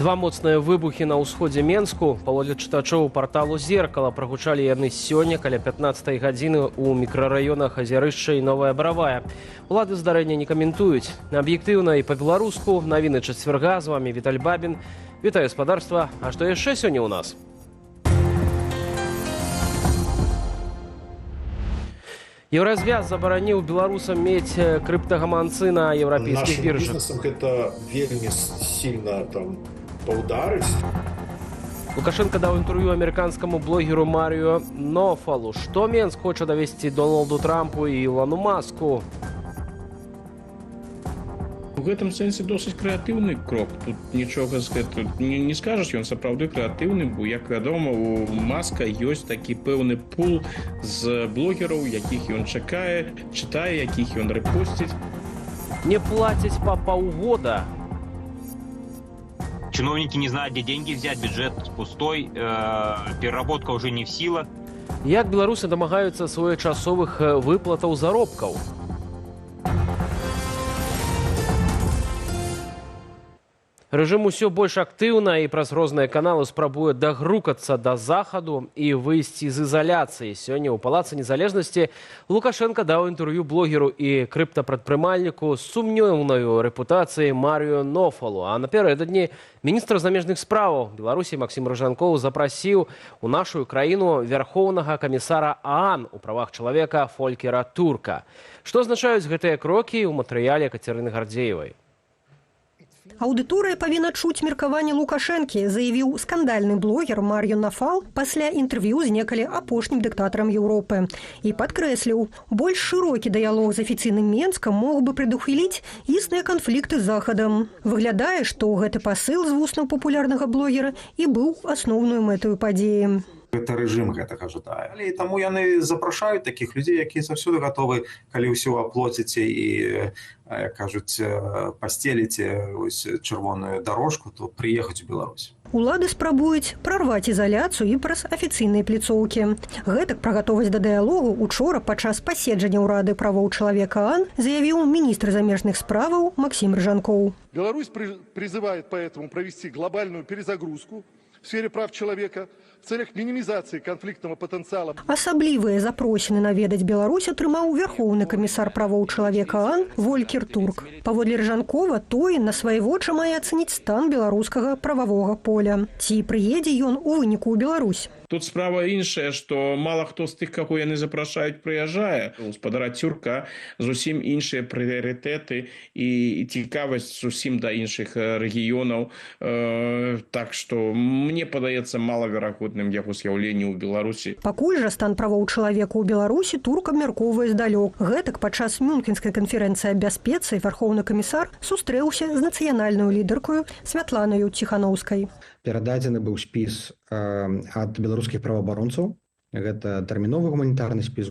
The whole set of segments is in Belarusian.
Два моцныя выбухі на ўсходзе Менску. Паводле чытачоў парталу «Зеркала» прагучалі яны сёння каля 15-й гадзіны ў мікрараёнах Азярышча і Новая Бравая. Улады здарэння не каментуюць. Аб'ектыўна і па-беларуску. Навіны чацвярга. З вами Віталь Бабін. Вітаю, спадарства. А што яшчэ сёння ў нас? Еўразвяз забараніў беларусам мець крыптагаманцы на еўрапейскіх біржах. Нашим бізнесам гэта вельмі сильно паўдарыць. Лукашенко даў інтэрв'ю амерыканскаму блогеру Маріо Нофалу. Што Менск хоча давесці Дональду Трампу і Ілону Маску? У гэтым сэнсе досыць крэатыўны крок. Тут нічога з гэтага не скажаш, ён сапраўды крэатыўны, бо, як вядома, у Маска ёсць такі пэўны пул з блогераў, якіх ён чытае, якіх ён рэпосціць. Не плацяць па паўгода. Чиновники не знают, где деньги взять, бюджет пустой, переработка уже не в силах. Як беларусы дамагаюцца своечасовых выплатаў заробкаў? Рэжым усё больш актыўна і праз розныя каналы спрабуе дагрукацца да захаду і выйсці з ізаляцыі. Сёння ў Палацы Незалежнасці Лукашенко даў інтэрв'ю блогеру і крыптапрадпрымальніку з сумнеўнаю рэпутацыяй Маріо Нофалу. А напярэдадні міністр замежных справаў Беларусі Максім Рыжанкоў запрасіў у нашу краіну вярхоўнага камісара ААН у правах чалавека Фолькера Турка. Што азначаюць гэтыя крокі ў матэрыяле Кацярыны Гардзеевай? Аўдыторыя павінна чуць меркаванне Лукашэнкі, заявіў скандальны блогер Маріо Нофал пасля інтэрв'ю з некалі апошнім дыктатарам Еўропы. І падкрэсліў, больш шырокі дыялог з афіцыйным Менскам мог бы прадухіліць існыя канфлікты з Захадам. Выглядае, што гэты пасыл з вуснаў папулярнага блогера і быў асноўнаю мэтаю падзеі. Гэта рэжым гэтага жадае. І таму яны запрашаюць такіх людзей, якія заўсёды гатовы, калі ўсё аплоціце і, як кажуць, пасцеліце чырвоную дарожку, то прыехаць у Беларусь. Улады спрабуюць прарваць ізаляцыю і праз афіцыйныя пляцоўкі. Гэтак пра гатовасць да дыялогу учора падчас паседжання ўрады правоў чалавека ААН заявіў міністр замежных справаў Максім Рыжанкоў. Беларусь призывает поэтому провести глобальную перезагрузку в сфере прав человека в целях минимизации конфликтного потенциала. Асаблівыя запрошены наведаць Беларусь атрымаў вярхоўны камісар правоў чалавека ААН Фолькер Турк. Паводле Рыжанкова, той на свае вочы мае ацэніць стан беларускага прававога поля. Ці прыедзе ён у выніку ў Беларусь? Тут справа іншая, што мала хто з тых, каго яны запрашаюць, прыязджае. У гаспадара Цюрка зусім іншыя прыярытэты і цікавасць зусім да іншых рэгіёнаў. Так што мне падаецца малаверагодным яго з'яўленне ў Беларусі. Пакуль жа стан правоў чалавека ў Беларусі Турк абмяркоўвае здалёк. Гэтак падчас Мюнхенскай канферэнцыі аб бяспецы вярхоўны камісар сустрэўся з нацыянальнаю лідаркаю Святланаю Ціханаўскай. Перададзены быў спіс ад беларускіх праваабаронцаў. Гэта тэрміновы гуманітарны спіс,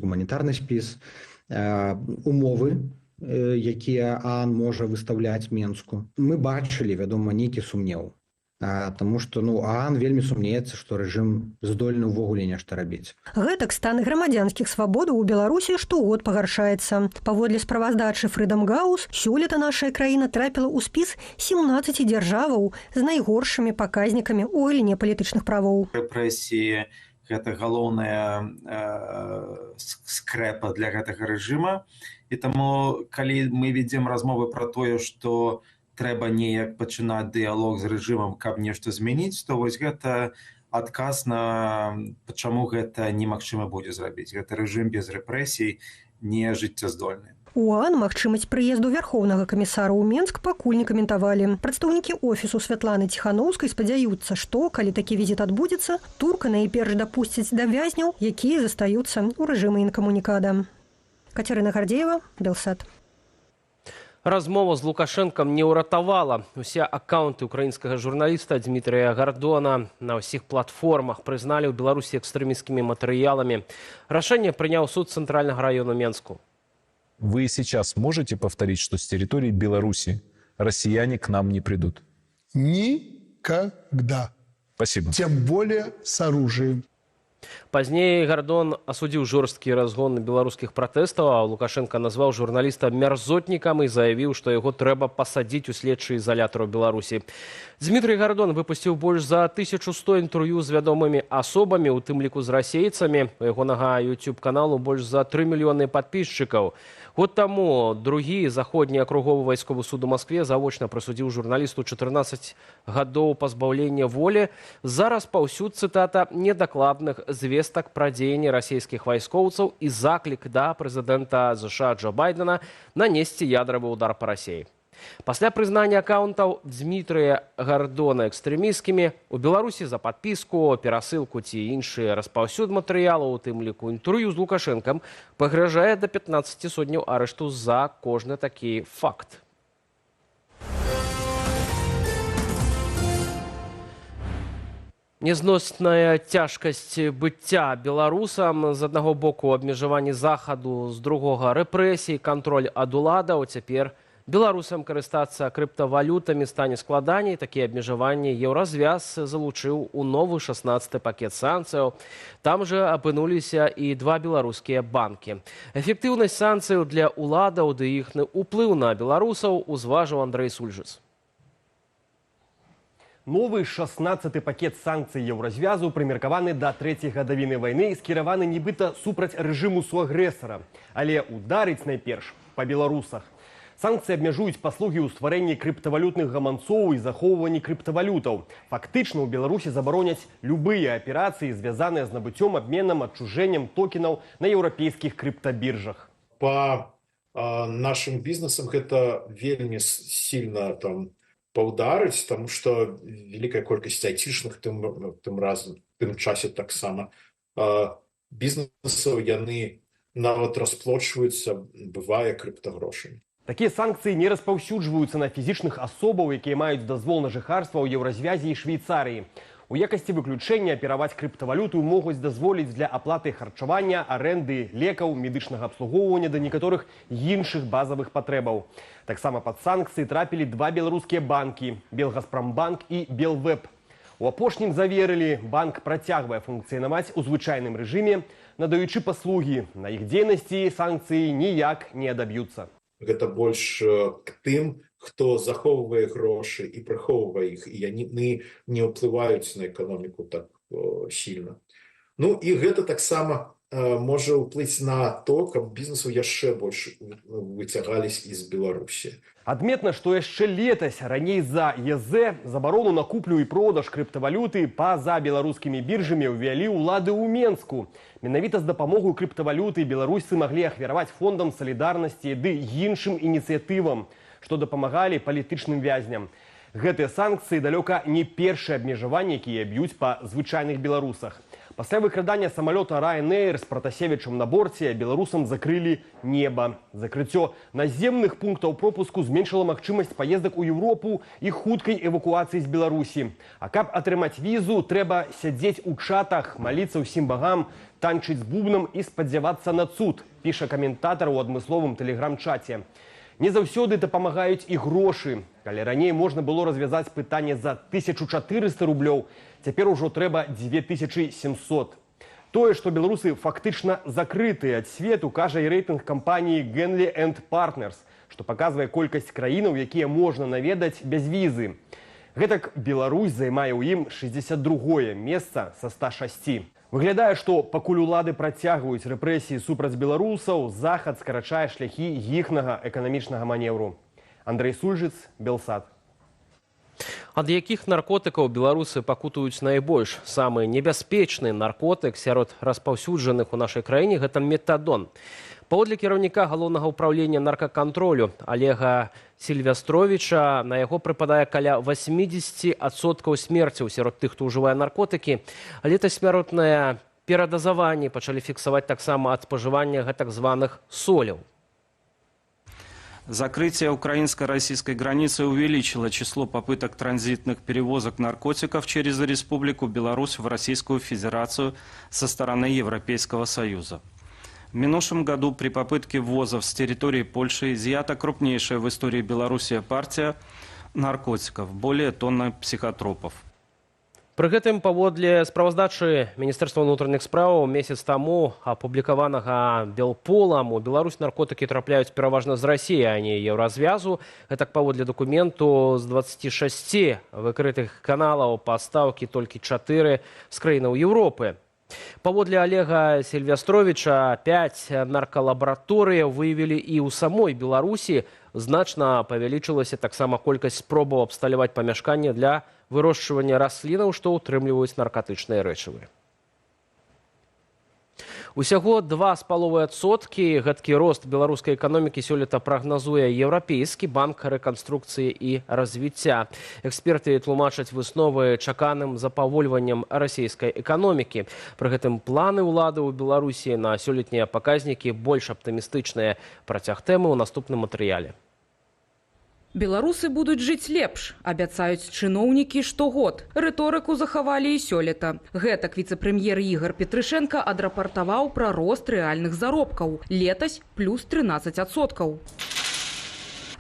умовы, якія ААН можа выстаўляць Менску. Мы бачылі, вядома, нейкі сумнеў. Таму што ААН вельмі сумнеецца, што рэжым здольны ўвогуле нешта рабіць. Гэтак стан грамадзянскіх свабодаў у Беларусі штогод пагаршаецца. Паводле справаздачы Freedom House, сёлета наша краіна трапіла ў спіс 17 дзяржаваў з найгоршымі паказнікамі ў галіне палітычных правоў. Рэпрэсіі – гэта галоўная скрэпа для гэтага рэжыма. І таму, калі мы вядзем размовы пра тое, што трэба неяк пачынаць дыялог з рэжымам, каб нешта змяніць, то вось гэта адказ на чаму гэта немагчыма будзе зрабіць. Гэта рэжым без рэпрэсій не жыццяздольны. У ААН магчымасць прыезду вярхоўнага камісара ў Менск пакуль не каментавалі. Прадстаўнікі офісу Святланы Ціханаўскай спадзяюцца, што, калі такі візіт адбудзецца, Турка найперш дапусціць да вязняў, якія застаюцца ў рэжымы інкамунікада. Кацярына Гардзеева, Белсат. Размова з Лукашэнкам не ўратавала. Усе аккаунты украінскага журналіста Дмітрыя Гардона на ўсіх платформах прызналі ў Беларусі экстрэмісцкімі матэрыяламі. Рашэнне прыняў суд Цэнтральнага района Менску. Вы сейчас можете повторить, что с территории Беларуси россияне к нам не придут? Никогда. Спасибо. Тем более с оружием. Пазней Гордон асудзіў жорсткі разгон беларускіх пратэстаў, а Лукашенко назваў журналіста мярзотнікам і заявіў, што яго трэба пасадзіць у следчы изолятор у Беларусі. Дмітрий Гордон выпусціў больш за 1100 інтэрв'ю з вядомымі асобамі, у тым ліку з расейцамі. У ягонага YouTube-каналу больш за 3 мільёны падпісчыкаў. Год таму другі заходні акруговы вайсковы суд у Москве завочна прысудзіў журналісту 14 гадоў пазбаўлення волі за распаўсюд, цытата, недакладных звестак пра дзеянні расійскіх вайскоўцаў і заклік да прэзідэнта США Джо Байдена нанесці ядравы ўдар па Расіі. Пасля прызнання аккаунтаў Дмітрия Гордона экстрэмісткімі, у Беларусі за падпіску, перасылку ці іншыя распаўсюд матэрыялаў, у тым ліку інтэрв'ю з Лукашэнкам, пагражае да 15 сотняў арышту за кожны такі факт. Нязносная цяжкасць быцця беларусам, з аднаго боку абмежаванні захаду, з другога рэпрэсій, кантроль ад уладаў. Цяпер беларусам карыстацца крыптавалютамі стане складаней. Такія абмежаванні Еўразвяз залучыў у новы 16-й пакет санкцыяў. Там жа апынуліся і два беларускія банкі. Эфектыўнасць санкцыяў для уладаў ды іхны ўплыў на беларусаў узважыў Андрэй Сульжыц. Новы 16-й пакет санкцый Еўразвязу прымеркаваны да трэцяй гадавіны вайны, скіраваны нібыта супраць рэжыму суагрэсара, але ударыць найперш па беларусах. Санкцыі абмяжуюць паслугі ў стварэнні крыптавалютных гаманцоў і захоўванні крыптавалютаў. Фактычна ў Беларусі забароняць любыя аперацыі, звязаныя з набыццём, абменам, адчужэннем токенаў на еўрапейскіх крыптабіржах. Па нашым бізнесам гэта вельмі сильна паўдарыць, таму што вялікая колькасць айцішных тым часе таксама бізнесаў яны нават расплочваюцца, бывае, крыптагрошамі. Такія санкцыі не распаўсюджваюцца на фізічных асобаў, якія маюць дазвол на жыхарства ў Еўразвязе і Швейцарыі. У якасці выключэння апераваць крыптавалюту могуць дазволіць для аплаты харчавання, арэнды, лекаў, медычнага абслугоўвання да некаторых іншых базавых патрэбаў. Таксама пад санкцыі трапілі два беларускія банкі – Белгазпромбанк і Белвэб. У апошнім заверылі, банк працягвае функцыянаваць у звычайным рэжыме, надаючы паслугі. На іх дзейнасці санкцыі ніяк не адаб'юцца. Гэта больш к тым, хто захоўвае грошы і прахоўвае іх, і яны не ўплываюць на эканоміку так сильна. Ну і гэта таксама можа ўплыць на то, каб бізнесу яшчэ больш выцягались з Беларусі. Адметна, што яшчэ летась раней за ЕЗ забарону на куплю і продаж крыптавалюты па-за беларускімі біржамі ўвялі ўлады ў Менску. Менавіта з дапамогай крыптавалюты беларусы маглі ахвяраваць фондам салідарнасці ды іншым ініцыятывам, што дапамагалі палітычным вязням. Гэтыя санкцыі далёка не першыя абмежаванні, якія б'юць па звычайных беларусах. Пасля выкрадання самалёта Ryanair з Пратасевічам на борце беларусам закрылі неба. Закрыццё наземных пунктаў пропуску зменшыла магчымасць паездак у Еўропу і хуткай эвакуацыі з Беларусі. А каб атрымаць візу, трэба сядзець у чатах, маліцца ўсім багам, танчыць з бубнам і спадзявацца на цуд, піша каментатар у адмысловым тэлеграм-чаце. Не заўсёды дапамагаюць і грошы. Калі раней можна было развязаць пытанне за 1400 рублёў, цяпер ужо трэба 2700. Тое, што беларусы фактычна закрытыя ад свету, кажа і рэйтынг кампаніі Genly & Partners, што паказвае колькасць краінаў, якія можна наведаць без візы. Гэтак Беларусь займае ў ім 62-е месца са 106. Выглядае, што пакуль улады працягваюць рэпрэсіі супраць беларусаў, захад скарачае шляхі іхнага эканамічнага манеўру. Андрэй Сульжыц, Белсат. Ад якіх наркотыкаў беларусы пакутуюць найбольш? Самы небяспечны наркотык сярод распаўсюджаных у нашай краіне – гэта метадон. Паводле кіраўніка галоўнага ўпраўлення наркакантролю Олега Сільвястровіча, на яго прыпадае каля 80% смерцяў сярод тых, хто ўжывае наркотыкі. Летасмяротнае перадазаванне пачалі фіксаваць таксама ад спажывання гэтак званых соляў. Закрытие украинско-российской границы увеличило число попыток транзитных перевозок наркотиков через Республику Беларусь в Российскую Федерацию со стороны Европейского Союза. В минувшем году при попытке ввозов с территории Польши изъята крупнейшая в истории Беларуси партия наркотиков – более тонны психотропов. Пры гэтым паводле справаздачы Міністэрства ўнутраных спраў месяц таму апублікаванага Белполам у Беларусь наркотыкі трапляюць пераважна з Расіі, а не еўразвязу. Гэтак паводле дакументу з 26 выкрытых каналаў пастаўкі толькі 4 з краінаў Еўропы. Паводле Олега Сільвястровіча 5 наркалабараторыяў выявілі і ў самой Беларусі. Значна павялічылася таксама колькасць спробаў абсталяваць памяшканне для вырошчвання раслінаў, што ўтрымліваюць наркатычныя рэчывы. Усяго 2,5% гэткі рост беларускай эканомікі сёлета прагназуе Еўрапейскі банк рэканструкцыі і развіцця. Эксперты тлумачаць высновы чаканым запавольваннем расійскай эканомікі. Пры гэтым планы ўлады ў Беларусі на сёлетнія паказнікі больш аптымістычныя. Працяг тэмы ў наступным матэрыяле. Беларусы будуць жыць лепш, абяцаюць чыноўнікі штогод. Рыторыку захавалі і сёлета. Гэтак віцэ-прэм'ер Ігор Петрышенка адрапартаваў пра рост рэальных заробкаў. Летась плюс 13%.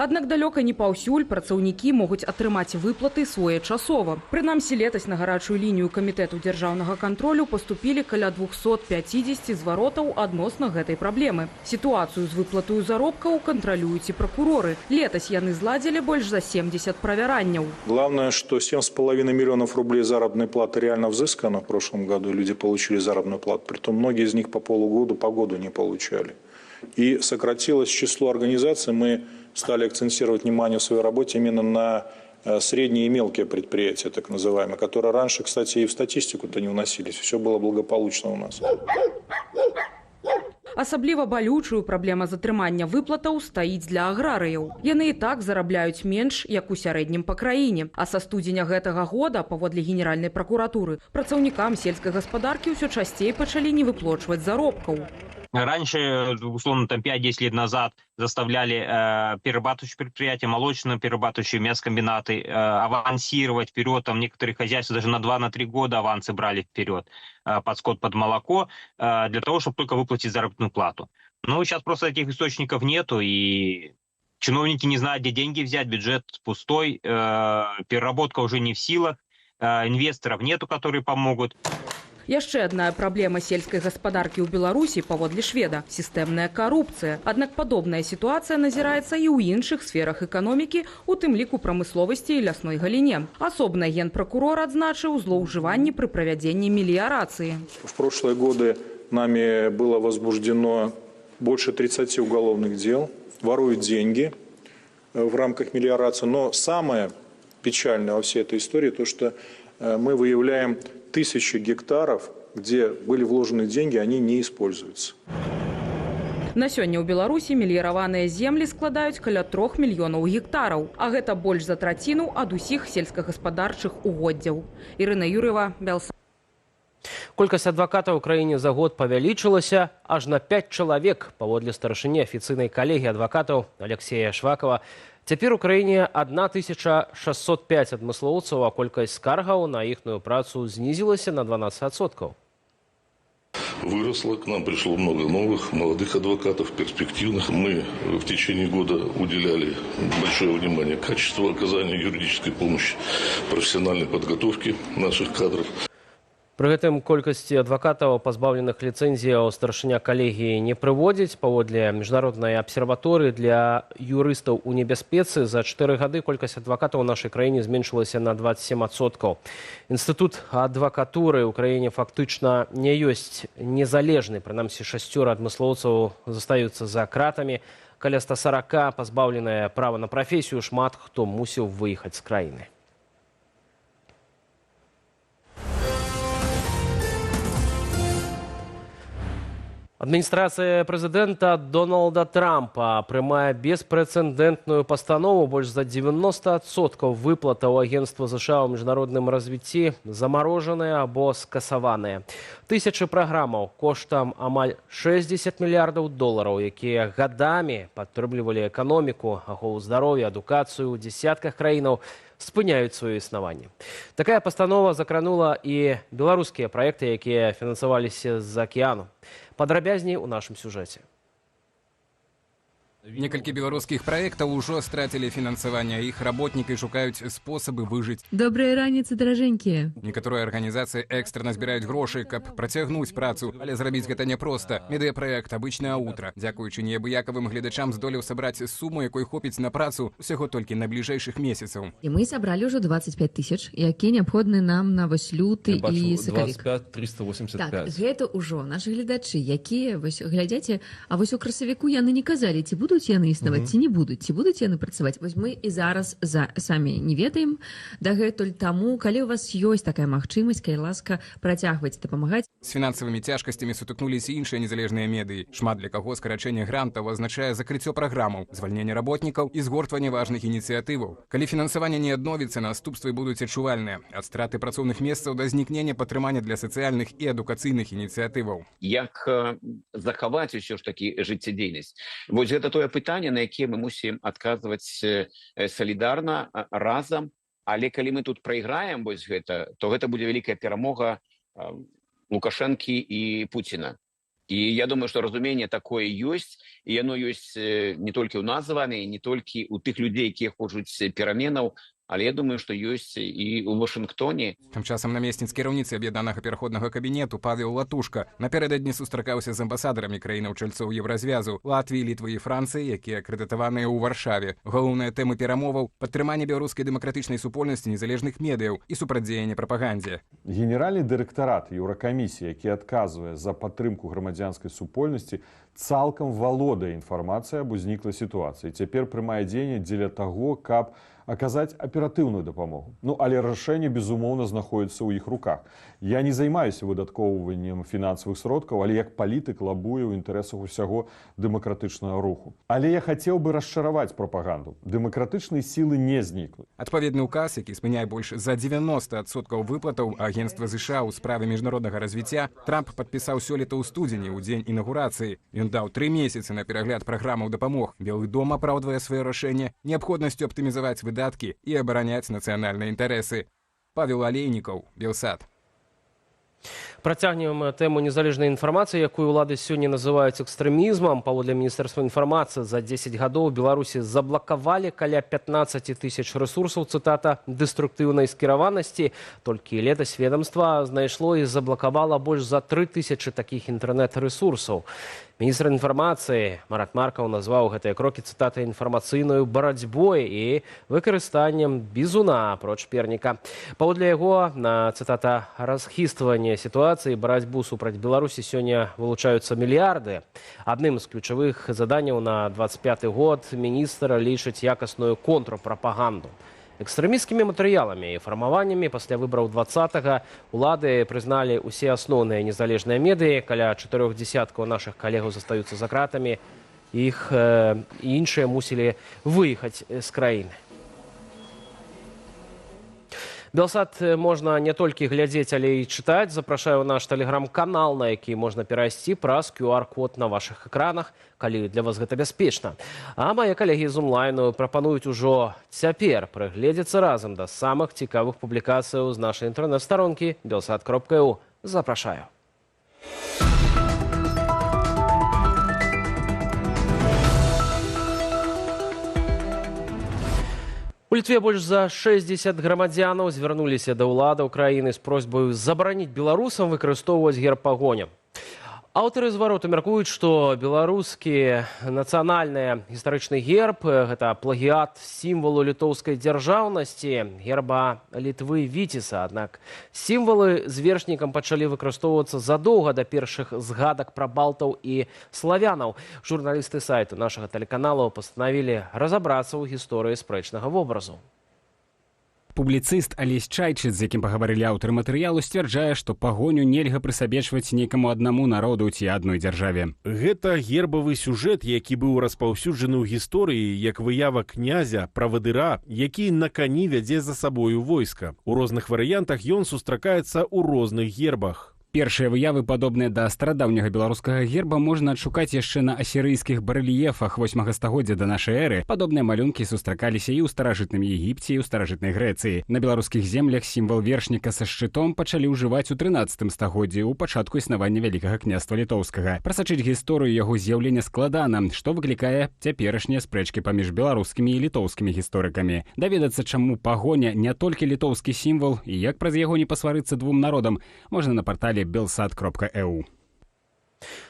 Аднак далёка не паўсюль працаўнікі могуць атрымаць выплаты своечасова. Прынамсі, летась на гарачую лінію камітэту дзяржаўнага кантролю паступілі каля 250 зваротаў адносна гэтай праблемы. Сітуацыю з выплатаю заробкаў кантралююць і пракуроры. Летась яны зладзілі больш за 70 правяранняў. Главное, что 7,5 миллионов рублей заработной платы реально взыскано в прошлом году. Люди получили заработную плату. Притом многие из них по полугоду, по году не получали. И сократилось число организаций. Мы стали акцентировать внимание в своей работе именно на средние и мелкие предприятия, так называемые, которые раньше, кстати, и в статистику-то не вносились. Все было благополучно у нас. Асабліва балючую праблема затрымання выплатаў стаіць для аграрыяў. Яны і так зарабляюць менш, як у сярэднім па краіне. А са студзеня гэтага года, паводле Генеральнай пракуратуры, працаўнікам сельскай гаспадаркі ўсё часцей пачалі не выплачваць заробкаў. Раньше, условно, там 5-10 лет назад заставляли перерабатывающие предприятия, молочно-перерабатывающие мясокомбинаты авансировать вперед. Там некоторые хозяйства даже на 2-3 года авансы брали вперед под скот, под молоко, для того, чтобы только выплатить заработную плату. Но сейчас просто этих источников нету, и чиновники не знают, где деньги взять, бюджет пустой, переработка уже не в силах, инвесторов нету, которые помогут. Яшчэ адна праблема сельскай гаспадаркі ў Беларусі, паводле шведа – сістэмная карупцыя. Аднак падобная сітуацыя назіраецца і ў іншых сферах эканомікі, у тым ліку прамысловасці і лясной галіне. Асобна генпракурор адзначыў злоўжыванні пры правядзенні меліярацыі. В прошлые годы нами было возбуждено больше 30 уголовных дел. Воруют деньги в рамках мелиорации. Но самое печальное во всей этой истории то, что мы выявляем тысячи гектаров, где были вложены деньги, они не используются. На сёння ў Беларусі меліяраваныя землі складаюць каля 3 мільёнаў гектараў, а гэта больш за траціну ад усіх сельскагаспадарчых угоддзяў. Ірына Юрыева, Белсат. Колькасць адвакатаў у краіне за год павялічылася аж на 5 чалавек, паводле старшыні афіцыйнай калегіі адвакатаў Алексея Швакова. Цяпер у краіне 1605 адмыслоўцаў, а колькасць скаргаў на іхную працу знізілася на 12%. Выросло, к нам пришло много новых, молодых адвокатов, перспективных. Мы в течение года уделяли большое внимание качеству оказания юридической помощи, профессиональной подготовки наших кадров. Пры гэтым колькасці адвакатаў, пазбаўленых ліцэнзіяў, старшыня калегіі не прыводзіць. Паводле міжнароднай абсерваторыі для юрыстаў у небяспецы за 4 гады колькасць адвакатаў у нашай краіне зменшылася на 27%. Інстытут адвакатуры ў краіне фактычна не ёсць незалежны. Прынамсі 6 адмыслоўцаў застаюцца за кратамі. Каля 140 пазбаўленыя права на прафесію, шмат хто мусіў выехаць з краіны. Адміністрацыя прэзідэнта Дональда Трампа прымае беспрэцэдэнтную пастанову. Больш за 90% выплатаў агентства США ў міжнародным развіцці замарожаныя або скасаваныя. Тысячы праграмаў коштам амаль $60 мільярдаў, якія гадамі падтрымлівалі эканоміку, ахову здароўя, адукацыю ў дзесятках краінаў, спыняюць сваё існаванне. Такая пастанова закранула і беларускія праекты, якія фінансаваліся з-за акіяну. Падрабязней у нашым сюжэце. Некалькі беларускіх праектаў ужо страцілі фінансаванне, іх работнікі шукаюць спосабы выжыць. Добрай раніцы, даражэнькія. Некаторыя арганізацыі экстрана збіраюць грошы, каб працягнуць працу, але зрабіць гэта няпроста. Медыяпраект «Обычное утро», дзякуючы неабыякавым гледачам, здолеў сабраць суму, якой хопіць на працу усяго толькі на бліжэйшых месяцаў. І мы сабралі ўжо 25 000, якія неабходны нам на вось люты і сакавік. 25 385. Так, гэта ўжо нашы гледачы, якія вось глядзяце, а вось у красавіку яны не казалі, ці будуць яны існаваць, ці не будуць, ці будуць яны працаваць. Вось мы і зараз самі не ведаем дагэтуль, таму калі у вас ёсць такая магчымасць, калі ласка, працягвайце дапамагаць. З фінансавымі цяжкасцямі сутыкнуліся іншыя незалежныя медыі. Шмат для каго скарачэнне грантаў азначае закрыццё праграмаў, звальненне работнікаў і згортванне важных ініцыятываў. Калі фінансаванне не адновіцца, наступствы будуць адчувальныя. Ад страты працоўных месцаў да знікнення падтрымання для сацыяльных і адукацыйных ініцыятываў. Як захаваць усё ж такі жыццядзейнасць? Вось гэта тое пытанне, на якія мы мусім адказваць салідарна, разам. Але калі мы тут прайграем вось гэта, то гэта будзе вялікая перамога Лукашэнкі і Пуціна. І я думаю, што разуменне такое ёсць, і яно ёсць не толькі ў нас з вамі, не толькі ў тых людзей, якія хочуць пераменаў, але я думаю, што ёсць і ў Вашынгтоне. Тым часам намесніц кіраўніцы аб'яднанага пераходнага кабінету Павел Латушка напярэдадні сустракаўся з амбасадарамі краінаў-чальцоў Еўразвязу, Латвіі, Літвы і Францыі, якія акрэдытаваныя ў Варшаве. Галоўныя тэмы перамоваў – падтрыманне беларускай дэмакратычнай супольнасці, незалежных медыяў і супрацьдзеянне прапагандзе. Генеральны дырэктарат Еўракамісіі, які адказвае за падтрымку грамадзянскай супольнасці, цалкам валодае інфармацыяй аб узніклай сітуацыі. Цяпер прымае дзеянні дзеля таго, каб аказаць аператыўную дапамогу. Але рашэнне, безумоўна, знаходзіцца ў іх руках. Я не займаюся выдаткоўваннем фінансавых сродкаў, але як палітык лабую ў інтарэсах усяго дэмакратычнага руху. Але я хацеў бы расчараваць прапаганду. Дэмакратычныя сілы не зніклі. Адпаведны ўказ, які спыняе больш за 90% выплатаў агенцтва ЗША ў справе міжнароднага развіцця, Трамп падпісаў сёлета ў студзені, ў дзень інаўгурацыі. Ён даў 3 месяцы на перагляд праграмаў дапамог. Белы дом апраўдвае сваё рашэнне неабходнасцю аптымізаваць выдаткі і абараняць нацыянальныя інтарэсы. Павел Алейнікаў, Белсад. Працягнем тэму незалежнай інфармацыі, якую ўлады сёння называюць экстрэмізмам. Паводле Міністэрства інфармацыі за 10 гадоў у Беларусі заблакавалі каля 15 000 рэсурсаў, цытата, дэструктыўнай скіраванасці. Толькі летась ведомства знайшло і заблакавала больш за 3000 такіх інтэрнэт-рэсурсаў. Міністр інфармацыі Марат Маркаў назваў гэтыя крокі, цытата, інфармацыйнаю барацьбой і выкарыстаннем бізуна апроч перніка. Паводле яго, на, цытата, расхістванне сітуацыі, барацьбу супраць Беларусі сёння вылучаюцца мільярды. Адным з ключавых заданняў на 25 год міністр лічыць якасную контрпрапаганду. Экстрэмісцкімі матэрыяламі і фармаваннямі пасля выбараў 20-га улады прызналі ўсе асноўныя незалежныя медыі. Каля 4 десяткаў нашых калегаў застаюцца за кратамі. Іх іншыя мусілі выехаць з краіны. Белсад можна не толькі глядзець, але і чытаць. Запрашаю наш тэлеграм-канал, на які можна перайсці праз QR-код на вашых экранах, калі для вас гэта бяспечна. А мае калегі з онлайну прапануюць ужо цяпер прыгледзецца разам да самых цікавых публікацыяў з нашай інтэрнэт-старонкі belsat.eu. Запрашаю. У Літве больш за 60 грамадзянаў звярнуліся да ўладаў краіны з просьбаю забараніць беларусам выкарыстоўваць герб пагоня. Аўтары звароту мяркуюць, што беларускі нацыянальны гістарычны герб – гэта плагіат сімвалу літоўскай дзяржаўнасці, герба Літвы Віціса. Аднак сімвалы з вершнікам пачалі выкарыстоўвацца задоўга да першых згадак пра балтаў і славянаў. Журналісты сайту нашага тэлеканалу пастанавілі разабрацца ў гісторыі спрэчнага вобразу. Публіцыст Алесь Чайчыц, з якім пагаварылі аўтары матэрыялу, сцвярджае, што пагоню нельга прысабечваць нейкаму аднаму народу ці адной дзяржаве. Гэта гербавы сюжэт, які быў распаўсюджаны ў гісторыі як выява князя, правадыра, які на кані вядзе за сабою войска. У розных варыянтах ён сустракаецца ў розных гербах. Першыя выявы, падобныя да старадаўняга беларускага герба, можна адшукаць яшчэ на асірыйскіх барэльефах 8 стагоддзя да нашай эры. Падобныя малюнкі сустракаліся і ў старажытным Егіпце, і ў старажытнай Грэцыі. На беларускіх землях сімвал вершніка са шчытом пачалі ўжываць у 13 стагоддзі, у пачатку існавання Вялікага княства літоўскага. Прасачыць гісторыю яго з'яўлення складана, што выклікае цяперашнія спрэчкі паміж беларускімі і літоўскімі гісторыкамі. Даведацца, чаму пагоня не толькі літоўскі сімвал і як праз яго не пасварыцца двум народам, можна на партале belsat.eu.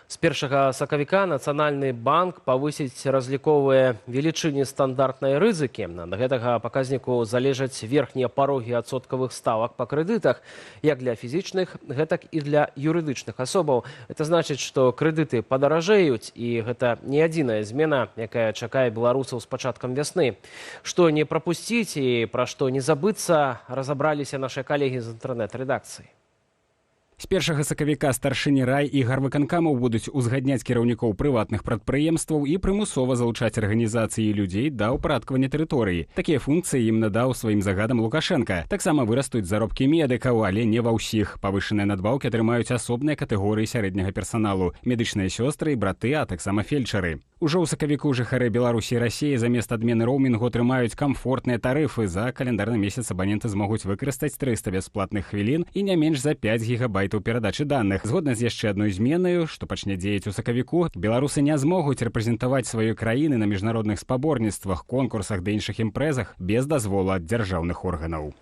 З 1 сакавіка Нацыянальны банк павысіць разліковыя велічыні стандартнай рызыкі. Ад гэтага паказніку залежаць верхнія парогі адсоткавых ставак па крэдытах, як для фізічных, гэтак і для юрыдычных асобаў. Это значыць, што крэдыты падаражэюць, і гэта не адзіная змена, якая чакае беларусаў з пачаткам вясны. Што не прапусціць і пра што не забыцца, разабраліся нашы калегі з інтэрнэт-рэдакцыі. З 1 сакавіка старшыні рай і гарвыканкамаў будуць узгадняць кіраўнікоў прыватных прадпрыемстваў і прымусова залучаць арганізацыі людзей да ўпарадкавання тэрыторыі. Такія функцыі ім надаў сваім загадам Лукашенка. Таксама вырастуць заробкі медыкаў, але не ва ўсіх. Павышаныя надбаўкі атрымаюць асобныя катэгорыі сярэдняга персаналу: медычныя сёстры, браты, а таксама фельчары. Ужо ў сакавіку жыхары Беларусі і Расіі замест адмены роумінгу атрымаюць камфортныя тарыфы. За каляндарны месяц абаненты змогуць выкарыстаць 300 бясплатных хвілін і не менш за 5 гігабайтаў перадачы даных. Згодна з яшчэ адной зменаю, што пачне дзеяць у сакавіку, беларусы не змогуць рэпрэзентаваць свае краіны на міжнародных спаборніцтвах, конкурсах ды іншых імпрэзах без дазволу ад дзяржаўных органаў.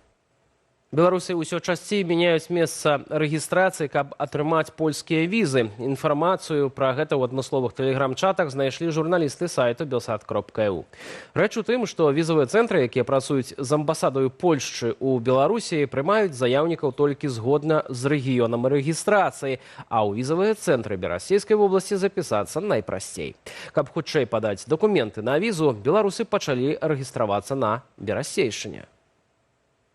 Беларусы ўсё часцей мяняюць месца рэгістрацыі, каб атрымаць польскія візы. Інфармацыю пра гэта ў адмысловых тэлеграм-чатах знайшлі журналісты сайту belsat.eu. Рэч у тым, што візавыя цэнтры, якія працуюць з амбасадаю Польшчы ў Беларусі, прымаюць заяўнікаў толькі згодна з рэгіёнам рэгістрацыі, а ў візавыя цэнтры Берасцейскай вобласці запісацца найпрасцей. Каб хутчэй падаць дакументы на візу, беларусы пачалі рэгістравацца на Берасцейшчыне.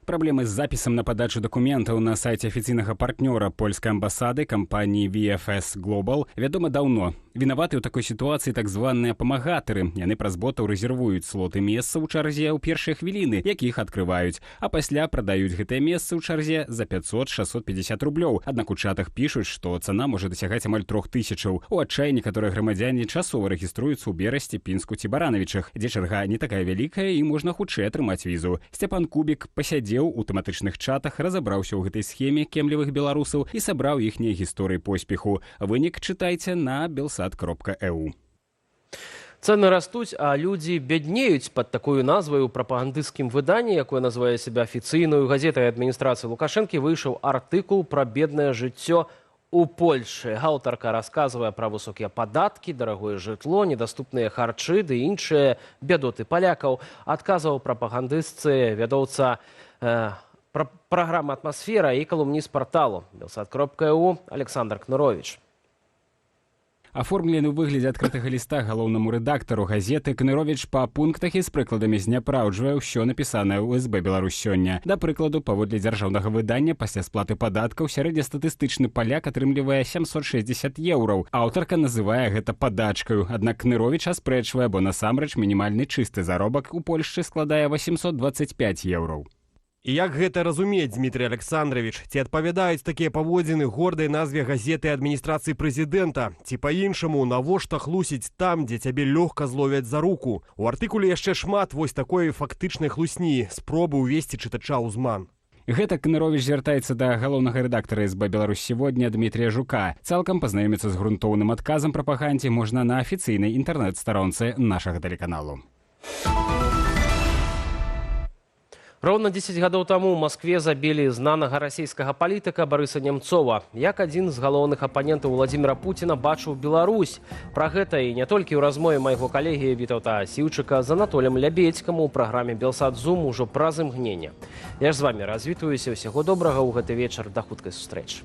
Праблемы з запісам на падачу дакументаў на сайце афіцыйнага партнёра польскай амбасады кампаніі VFS Global вядома даўно. Вінаваты ў такой сітуацыі так званыя памагатары. Яны праз ботаў рэзервуюць слоты месца ў чарзе ў першыя хвіліны, якіх адкрываюць, а пасля прадаюць гэтае месца ў чарзе за 500-650 рублёў. Аднак у чатах пішуць, што цана можа дасягаць амаль 3000. У адчаі некаторыя грамадзяне часова рэгіструюцца ў Берасці, Пінску ці Баранавічах, дзе чарга не такая вялікая і можна хутчэй атрымаць візу. Сцяпан Кубік пасядзеў у тэматычных чатах, разабраўся ў гэтай схеме кемлівых беларусаў і сабраў іхнія гісторыі поспеху. Вынік чытайце на belsat.eu. Цэны растуць, а людзі бяднеюць. Пад такую назваю ў прапагандысцкім выданні, якое называе сябе афіцыйнаю газетай адміністрацыі Лукашэнкі, выйшаў артыкул пра беднае жыццё у Польшчы. Аўтарка расказвае пра высокія падаткі, дарагое жытло, недаступныя харчы ды іншыя бядоты палякаў. Адказваў прапагандысцы вядоўца праграмы «Атмасфера» і калумніст парталу belsat.eu Александр Кнырович. Аформлены ў выглядзе адкрытага ліста галоўнаму рэдактару газеты, Кнырович па пунктах і з прыкладамі зняпраўджвае ўсё напісанае ў СБ Беларусь сёння. Да прыкладу, паводле дзяржаўнага выдання, пасля сплаты падаткаў сярэднестатыстычны паляк атрымлівае 760 еўраў. Аўтарка называе гэта падачкаю. Аднак Кнырович аспрэчвае, бо насамрэч мінімальны чысты заробак у Польшчы складае 825 еўраў. І як гэта разумець, Дмітрий Александрович? Ці адпавядаюць такія паводзіны гордай назве газеты адміністрацыі прэзідэнта? Ці па-іншаму, навошта хлусіць там, дзе цябе лёгка зловяць за руку? У артыкуле яшчэ шмат вось такой фактычнай хлусні, спробы ўвесці чытача ў зман. Гэта Кнырович звяртаецца да галоўнага рэдактара СБ Беларусь сегодня Дмітрия Жука. Цалкам пазнаёміцца з грунтоўным адказам прапагандзе можна на афіцыйнай інтэрнэт-старонцы нашага тэлеканалу. Роўна 10 гадоў таму ў Маскве забілі знанага расійскага палітыка Барыса Немцова. Як адзін з галоўных апанентаў Владзіміра Пуціна бачыў Беларусь. Пра гэта і не толькі ў размове майго калегі Вітаўта Асіўчыка з Анатолем Лябедзькам у праграме «Белсат Зум» ужо праз імгненне. Я ж з вамі развітваюся. Усяго добрага ў гэты вечар. Да хуткай сустрэчы.